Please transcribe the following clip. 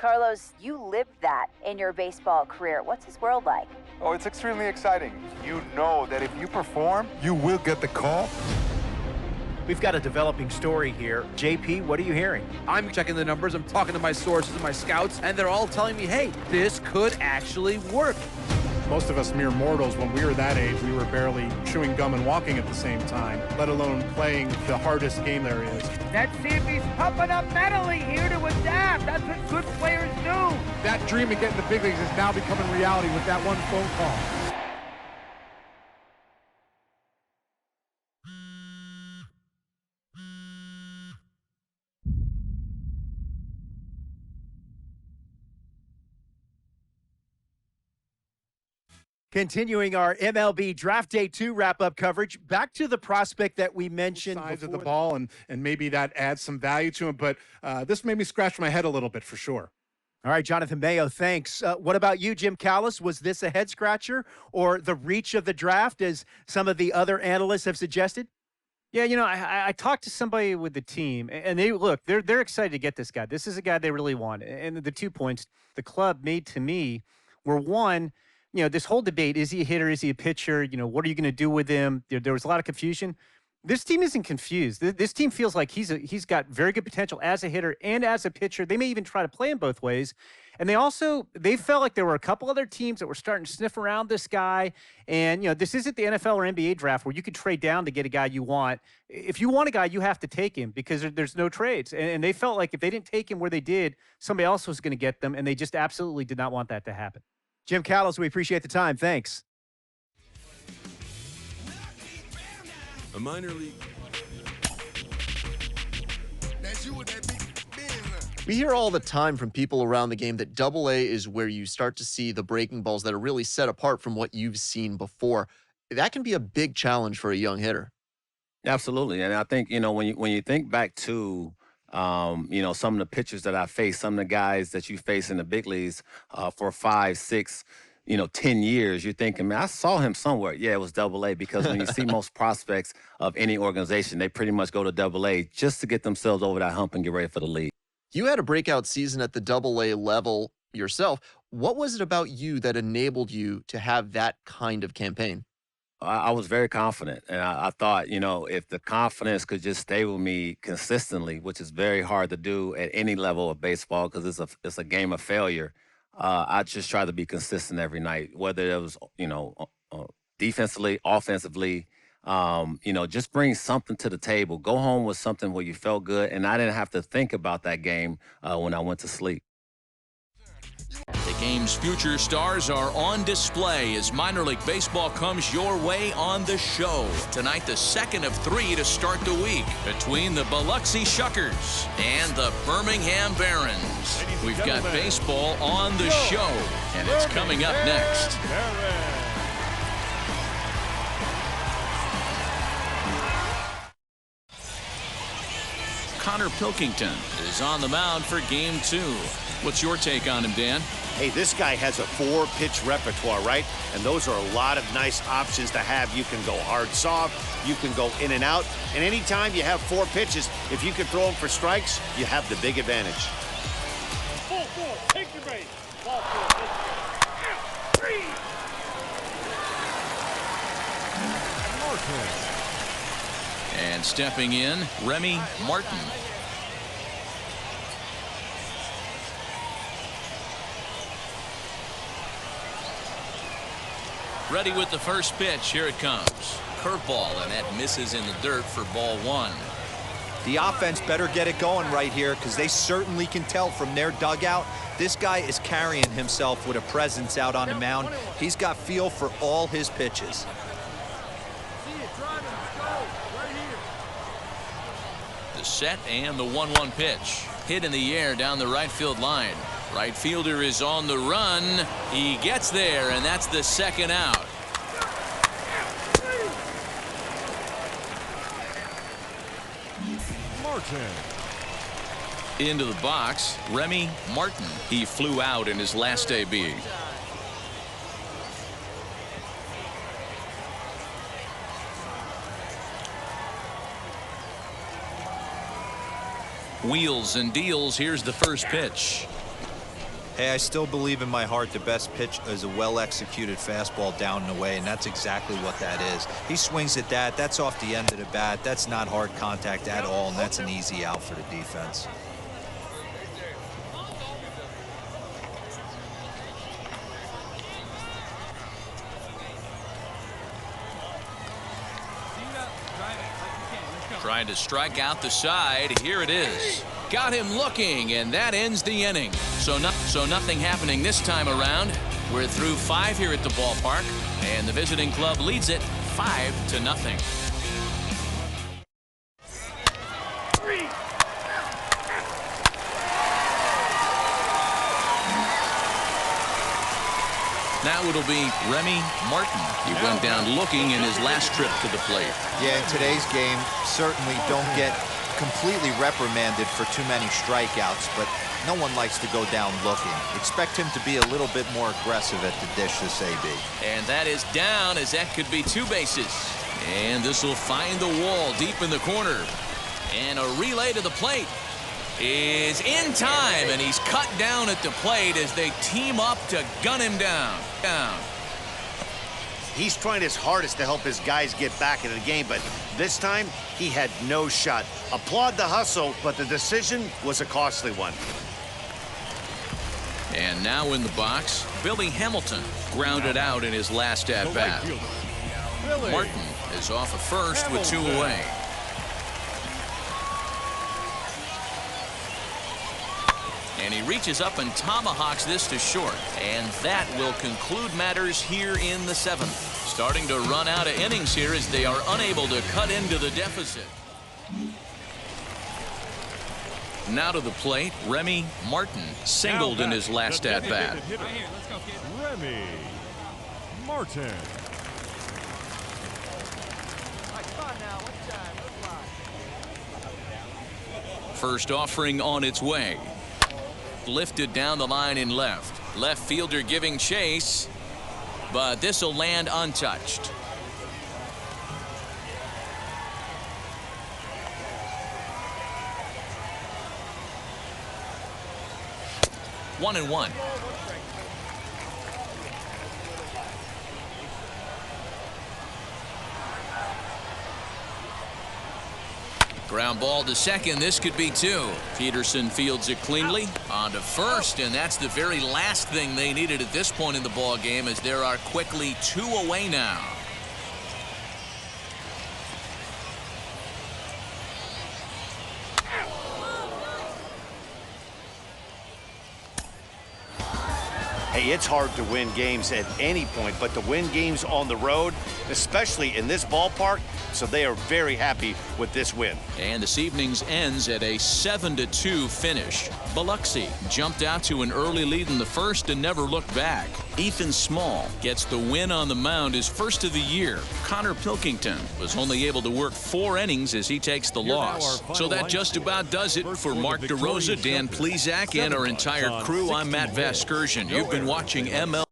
Carlos, you lived that in your baseball career. What's his world like? Oh, it's extremely exciting. You know that if you perform, you will get the call. We've got a developing story here. JP, what are you hearing? I'm checking the numbers, I'm talking to my sources and my scouts, and they're all telling me, hey, this could actually work. Most of us mere mortals, when we were that age, we were barely chewing gum and walking at the same time, let alone playing the hardest game there is. Let's see if he's pumping up mentally here to adapt. That's what good players do. That dream of getting the big leagues is now becoming reality with that one phone call. Continuing our MLB Draft Day 2 wrap-up coverage, back to the prospect that we mentioned sides of the ball, and maybe that adds some value to him, but this made me scratch my head a little bit for sure. All right, Jonathan Mayo, thanks. What about you, Jim Callis? Was this a head-scratcher or the reach of the draft, as some of the other analysts have suggested? Yeah, you know, I talked to somebody with the team, and they're excited to get this guy. This is a guy they really want. And the 2 points the club made to me were, one, you know, this whole debate, is he a hitter, is he a pitcher, you know, what are you going to do with him? There was a lot of confusion. This team isn't confused. This team feels like he's got very good potential as a hitter and as a pitcher. They may even try to play him both ways. And they felt like there were a couple other teams that were starting to sniff around this guy. And, you know, this isn't the NFL or NBA draft where you could trade down to get a guy you want. If you want a guy, you have to take him because there's no trades. And they felt like if they didn't take him where they did, somebody else was going to get them, and they just absolutely did not want that to happen. Jim Callis, we appreciate the time. Thanks. A minor league. We hear all the time from people around the game that Double-A is where you start to see the breaking balls that are really set apart from what you've seen before. That can be a big challenge for a young hitter. Absolutely, and I think, you know, when you think back to you know, some of the pitchers that I faced, some of the guys that you face in the big leagues for 5, 6, 10 years, you're thinking, man, I saw him somewhere. Yeah, it was Double-A, because when you see most prospects of any organization, they pretty much go to Double-A just to get themselves over that hump and get ready for the league. You had a breakout season at the Double-A level yourself. What was it about you that enabled you to have that kind of campaign? I was very confident, and I thought, you know, if the confidence could just stay with me consistently, which is very hard to do at any level of baseball because it's a game of failure, I just try to be consistent every night, whether it was, you know, defensively, offensively, you know, just bring something to the table. Go home with something where you felt good, and I didn't have to think about that game when I went to sleep. The game's future stars are on display as minor league baseball comes your way on the show. Tonight, the second of 3 to start the week between the Biloxi Shuckers and the Birmingham Barons. We've got baseball on the show, and it's coming up next. Connor Pilkington is on the mound for game 2. What's your take on him, Dan? Hey, this guy has a 4-pitch repertoire, right? And those are a lot of nice options to have. You can go hard, soft. You can go in and out. And anytime you have 4 pitches, if you can throw them for strikes, you have the big advantage. Full, take your base. Ball 4. And stepping in, Remy Martin. Ready with the first pitch. Here it comes. Curveball, and that misses in the dirt for ball 1. The offense better get it going right here, because they certainly can tell from their dugout this guy is carrying himself with a presence out on the mound. He's got feel for all his pitches. The set and the 1-1 pitch. Hit in the air down the right field line. Right fielder is on the run. He gets there, and that's the second out. Martin. Into the box, Remy Martin. He flew out in his last debut. Wheels and deals. Here's the first pitch. Hey, I still believe in my heart the best pitch is a well-executed fastball down and away, and that's exactly what that is. He swings at that. That's off the end of the bat. That's not hard contact at all, and that's an easy out for the defense. Trying to strike out the side. Here it is. Got him looking, and that ends the inning. So nothing happening this time around. We're through 5 here at the ballpark, and the visiting club leads it 5-0. Now it'll be Remy Martin. He went down looking in his last trip to the plate. Yeah, in today's game, certainly don't get completely reprimanded for too many strikeouts, but no one likes to go down looking. Expect him to be a little bit more aggressive at the dish this AB. And that is down, as that could be 2 bases. And this will find the wall deep in the corner. And a relay to the plate is in time, and he's cut down at the plate as they team up to gun him down. He's trying his hardest to help his guys get back into the game, but this time he had no shot. Applaud the hustle, but the decision was a costly one. And now in the box, Billy Hamilton grounded out in his last at-bat. Martin is off at first with 2 away. And he reaches up and tomahawks this to short. And that will conclude matters here in the 7th. Starting to run out of innings here as they are unable to cut into the deficit. Now to the plate, Remy Martin singled in his last at-bat. Remy Martin. First offering on its way. Lifted down the line in left. Left fielder giving chase, but this will land untouched. One and one. Ground ball to second. This could be 2. Peterson fields it cleanly on to first, and that's the very last thing they needed at this point in the ball game, as there are quickly 2 away now. Hey, it's hard to win games at any point, but to win games on the road, especially in this ballpark, so they are very happy with this win. And this evening's ends at a 7-2 finish. Biloxi jumped out to an early lead in the first and never looked back. Ethan Small gets the win on the mound, his first of the year. Connor Pilkington was only able to work 4 innings as he takes the loss. So that just about does it for Mark DeRosa, Dan Plezak, and our entire crew. I'm Matt Vasgersian. You've been watching ML.